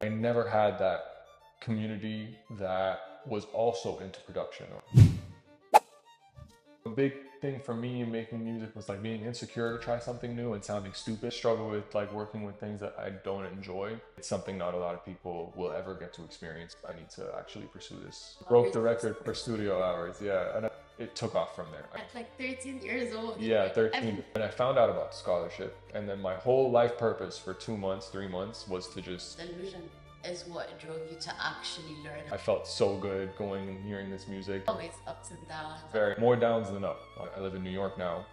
I never had that community that was also into production. A big thing for me in making music was like being insecure to try something new and sounding stupid. Struggle with like working with things that I don't enjoy. It's something not a lot of people will ever get to experience. I need to actually pursue this. Broke the record for studio hours, yeah, and it took off from there. At like 13 years old. Yeah, 13. And I found out about scholarship, and then my whole life purpose for 2 months, 3 months was to just... Delusion is what drove you to actually learn. I felt so good going and hearing this music. Always ups and downs. Very more downs than up. I live in New York now.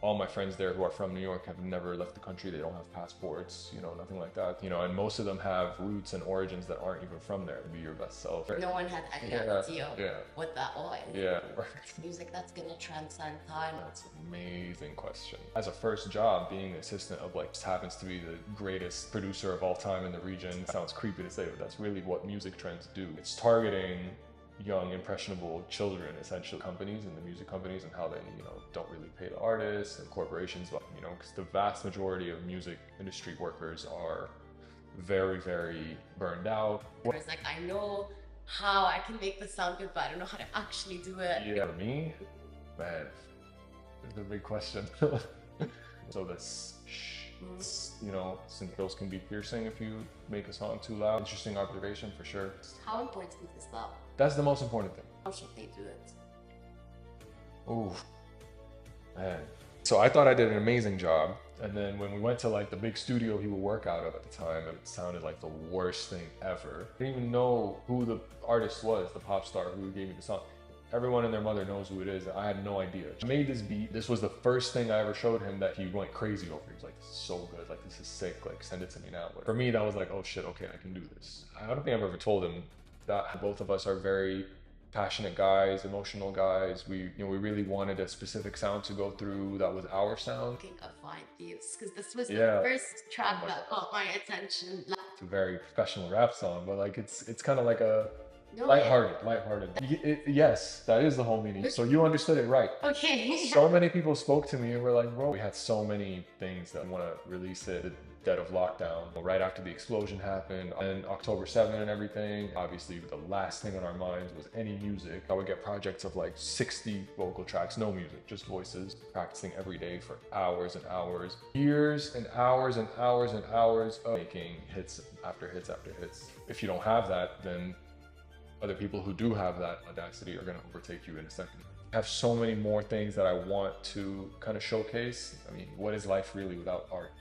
All my friends there who are from New York have never left the country. They don't have passports, you know, nothing like that. You know, and most of them have roots and origins that aren't even from there. Be your best self. No one had any idea what that was. Yeah. Music that's gonna transcend time. That's an amazing question. As a first job, being the assistant of like just happens to be the greatest producer of all time in the region. It sounds creepy to say, but that's really what music trends do. It's targeting young, impressionable children, essentially, companies and the music companies, and how they, you know, don't really pay the artists and corporations, but, you know, because the vast majority of music industry workers are very, very burned out. It's like, I know how I can make this sound good, but I don't know how to actually do it. Yeah, for me, man, it's a big question. So this, you know, since those can be piercing if you make a song too loud. Interesting observation for sure. How important is that? That's the most important thing. How should they do it? Ooh, man. So I thought I did an amazing job. And then when we went to like the big studio he would work out of at the time, it sounded like the worst thing ever. I didn't even know who the artist was, the pop star who gave me the song. Everyone and their mother knows who it is. I had no idea. I made this beat. This was the first thing I ever showed him that he went crazy over. He was like, this is so good. Like, this is sick. Like, send it to me now. But for me, that was like, oh shit, okay, I can do this. I don't think I've ever told him that both of us are very passionate guys, emotional guys. We really wanted a specific sound to go through that was our sound. Looking at Fine Thieves, because this was the first track that got my attention. It's a very professional rap song, but like it's kind of like a lighthearted. Yes, that is the whole meaning. So you understood it right. Okay. So many people spoke to me and were like, bro, we had so many things that want to release it. Dead of lockdown, right after the explosion happened, and October 7 and everything. Obviously, the last thing on our minds was any music. I would get projects of like 60 vocal tracks, no music, just voices, practicing every day for hours and hours, years and hours and hours and hours of making hits after hits after hits. If you don't have that, then other people who do have that audacity are going to overtake you in a second. I have so many more things that I want to kind of showcase. I mean, what is life really without art?